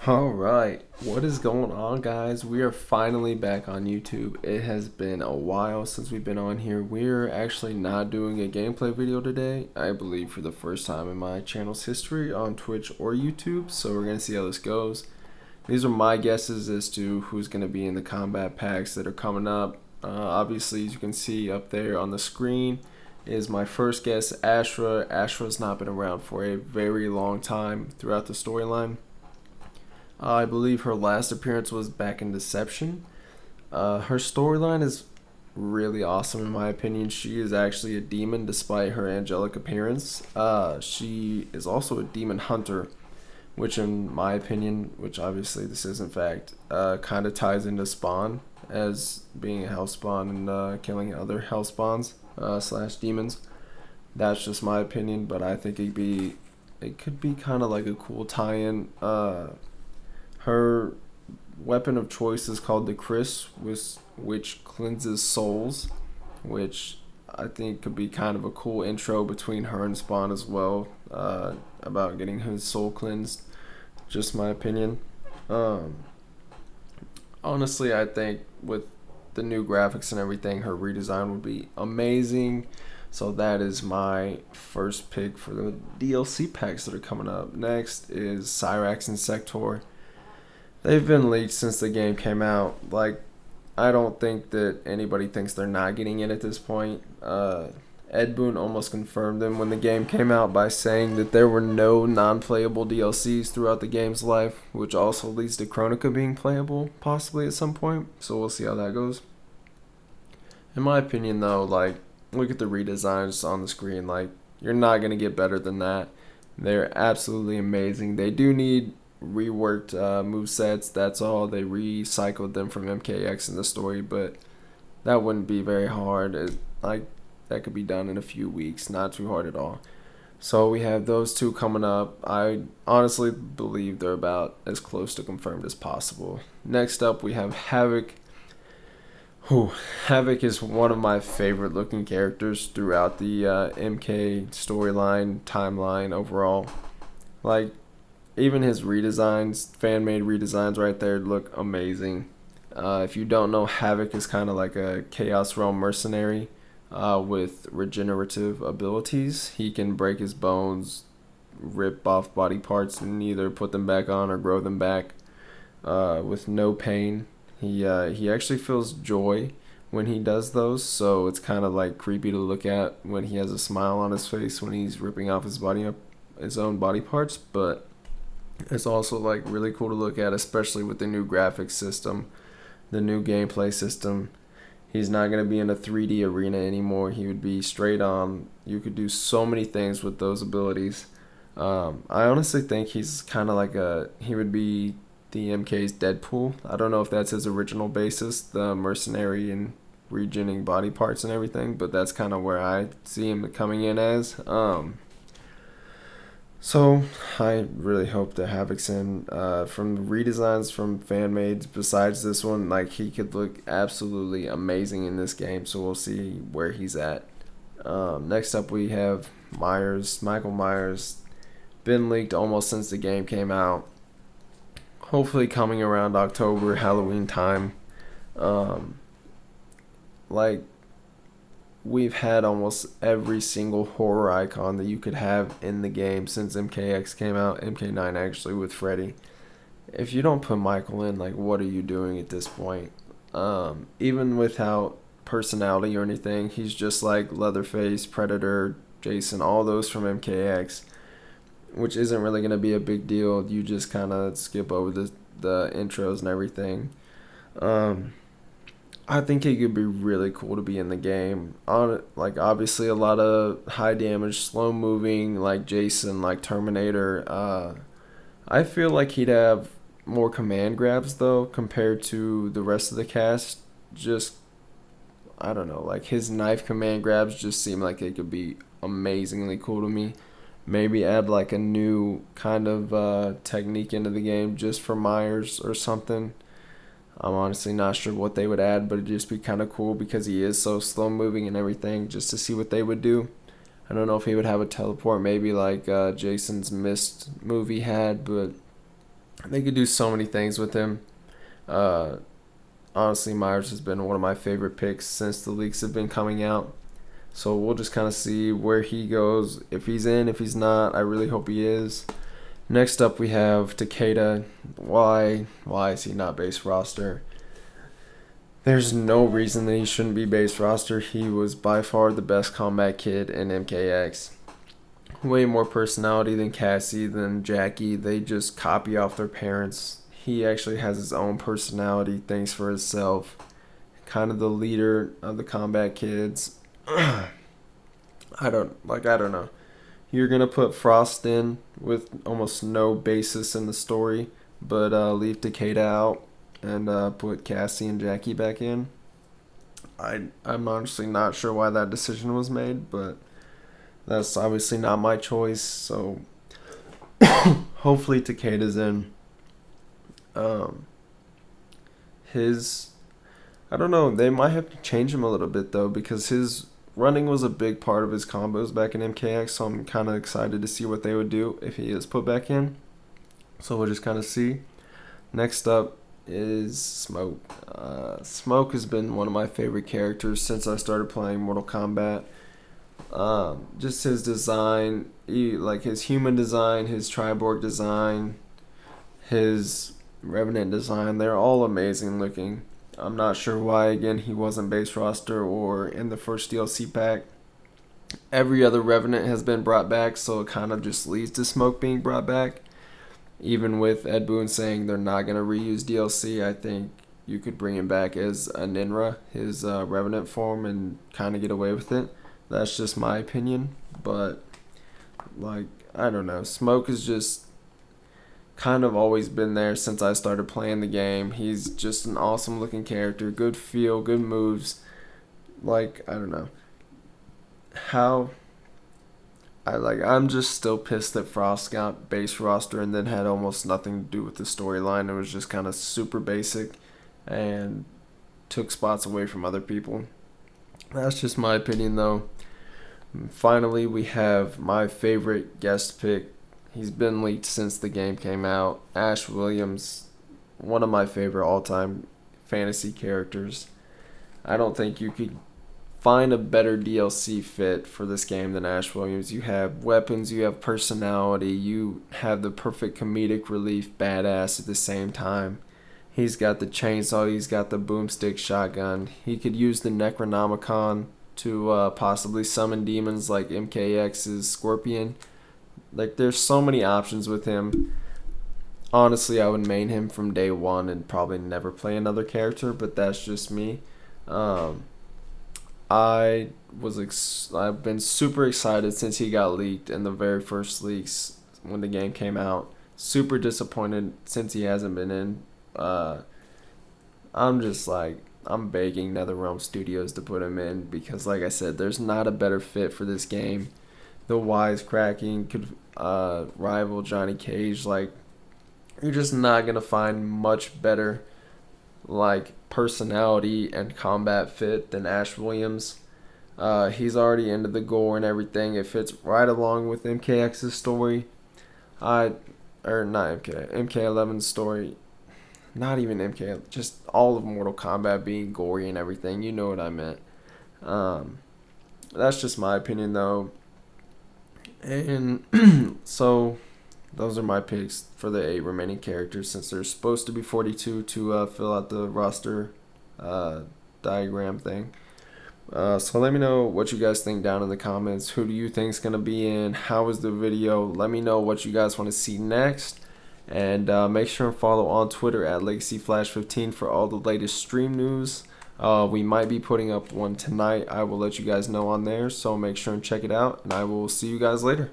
Alright, what is going on, guys? We are finally back on YouTube. It has been a while since we've been on here. We're actually not doing a gameplay video today, I believe for the first time in my channel's history on Twitch or YouTube, so we're going to see how this goes. These are my guesses as to who's going to be in the combat packs that are coming up. Obviously, as you can see up there on the screen, is my first guess, Astra. Astra's not been around for a very long time throughout the storyline. I believe her last appearance was back in Deception. Her storyline is really awesome in my opinion. She is actually a demon despite her angelic appearance. She is also a demon hunter, which in my opinion, which obviously this isn't fact, kind of ties into Spawn as being a hell spawn and killing other hell spawns slash demons. That's just my opinion, but I think it could be kind of like a cool tie-in. Her weapon of choice is called the Chris, which cleanses souls, which I think could be kind of a cool intro between her and Spawn as well, about getting his soul cleansed. Just my opinion. Honestly, I think with the new graphics and everything, her redesign would be amazing. So that is my first pick for the DLC packs that are coming up. Next is Cyrax and Sector. They've been leaked since the game came out. Like, I don't think that anybody thinks they're not getting it at this point. Ed Boon almost confirmed them when the game came out by saying that there were no non-playable DLCs throughout the game's life, which also leads to Chronica being playable, possibly at some point. So we'll see how that goes. In my opinion, though, like, look at the redesigns on the screen. Like, you're not going to get better than that. They're absolutely amazing. They do need reworked movesets. That's all. They recycled them from MKX in the story, but that wouldn't be very hard. That could be done in a few weeks. Not too hard at all. So we have those two coming up. I honestly believe they're about as close to confirmed as possible. Next up, we have Havok. Havok is one of my favorite looking characters throughout the MK storyline, timeline overall. Like, even his redesigns, fan-made redesigns right there look amazing. If you don't know, Havok is kind of like a Chaos Realm mercenary with regenerative abilities. He can break his bones, rip off body parts, and either put them back on or grow them back with no pain. He actually feels joy when he does those, so it's kind of like creepy to look at when he has a smile on his face when he's ripping off his own body parts, but it's also like really cool to look at, especially with the new graphics system, the new gameplay system. He's not going to be in a 3D arena anymore. He would be straight on. You could do so many things with those abilities. I honestly think he's kind of like he would be the MK's Deadpool. I don't know if that's his original basis, the mercenary and regening body parts and everything, but that's kind of where I see him coming in as. So I really hope that Havok's in. From redesigns from fan mades, besides this one, like, he could look absolutely amazing in this game. So we'll see where he's at. Next up, we have Michael Myers. Been leaked almost since the game came out. Hopefully coming around October, Halloween time. Like, we've had almost every single horror icon that you could have in the game since MKX came out, MK9 actually, with Freddy. If you don't put Michael in, like, what are you doing at this point? Even without personality or anything, he's just like Leatherface, Predator, Jason, all those from MKX, which isn't really going to be a big deal. You just kind of skip over the intros and everything. I think it could be really cool to be in the game. Like, obviously a lot of high damage, slow moving, like Jason, like Terminator. I feel like he'd have more command grabs though compared to the rest of the cast. Just, I don't know, like his knife command grabs just seem like they could be amazingly cool to me. Maybe add like a new kind of technique into the game just for Myers or something. I'm honestly not sure what they would add, but it'd just be kind of cool because he is so slow moving and everything, just to see what they would do. I don't know if he would have a teleport, maybe like Jason's Mist movie had, but They could do so many things with him. Uh, Honestly, Myers has been one of my favorite picks since the leaks have been coming out. So we'll just kind of see where he goes. If he's in, if he's not, I really hope he is. Next up, we have Takeda. Why? Why is he not base roster? There's no reason that he shouldn't be base roster. He was by far the best combat kid in MKX. Way more personality than Cassie, than Jackie. They just copy off their parents. He actually has his own personality, thinks for himself. Kind of the leader of the combat kids. I don't know. You're gonna put Frost in with almost no basis in the story, but leave Takeda out and put Cassie and Jackie back in. I'm honestly not sure why that decision was made, but that's obviously not my choice. So hopefully Takeda's in. I don't know. They might have to change him a little bit though, because his running was a big part of his combos back in MKX. So I'm kind of excited to see what they would do if he is put back in. So we'll just kind of see. Next up is Smoke. Smoke has been one of my favorite characters since I started playing Mortal Kombat. Just his design, like his human design, his Triborg design, his Revenant design, they're all amazing looking. I'm not sure why, again, he wasn't base roster or in the first DLC pack. Every other Revenant has been brought back, so it kind of just leads to Smoke being brought back. Even with Ed Boon saying they're not going to reuse DLC, I think you could bring him back as a Ninra, his Revenant form, and kind of get away with it. That's just my opinion, but like, I don't know. Smoke has just kind of always been there since I started playing the game. He's just an awesome looking character, good feel, good moves. Like, I don't know how I'm just still pissed that Frost got base roster and then had almost nothing to do with the storyline. It was just kind of super basic and took spots away from other people. That's just my opinion though. Finally, we have my favorite guest pick. He's been leaked since the game came out. Ash Williams, one of my favorite all-time fantasy characters. I don't think you could find a better DLC fit for this game than Ash Williams. You have weapons, you have personality, you have the perfect comedic relief, badass at the same time. He's got the chainsaw, he's got the boomstick shotgun. He could use the Necronomicon to possibly summon demons like MKX's Scorpion. Like, there's so many options with him. Honestly, I would main him from day one and probably never play another character, but that's just me. I've been super excited since he got leaked in the very first leaks when the game came out. Super disappointed since he hasn't been in. I'm begging NetherRealm Studios to put him in because, like I said, there's not a better fit for this game. The wisecracking could rival Johnny Cage. Like, you're just not gonna find much better like personality and combat fit than Ash Williams. He's already into the gore and everything. It fits right along with MKX's story. MK11's story. Not even MK, just all of Mortal Kombat being gory and everything. You know what I meant. That's just my opinion though. And so those are my picks for the 8 remaining characters, since there's supposed to be 42 to fill out the roster diagram thing. So let me know what you guys think down in the comments. Who do you think is going to be in? How was the video? Let me know what you guys want to see next. And make sure and follow on Twitter at LegacyFlash15 for all the latest stream news. We might be putting up one tonight. I will let you guys know on there, so make sure and check it out, and I will see you guys later.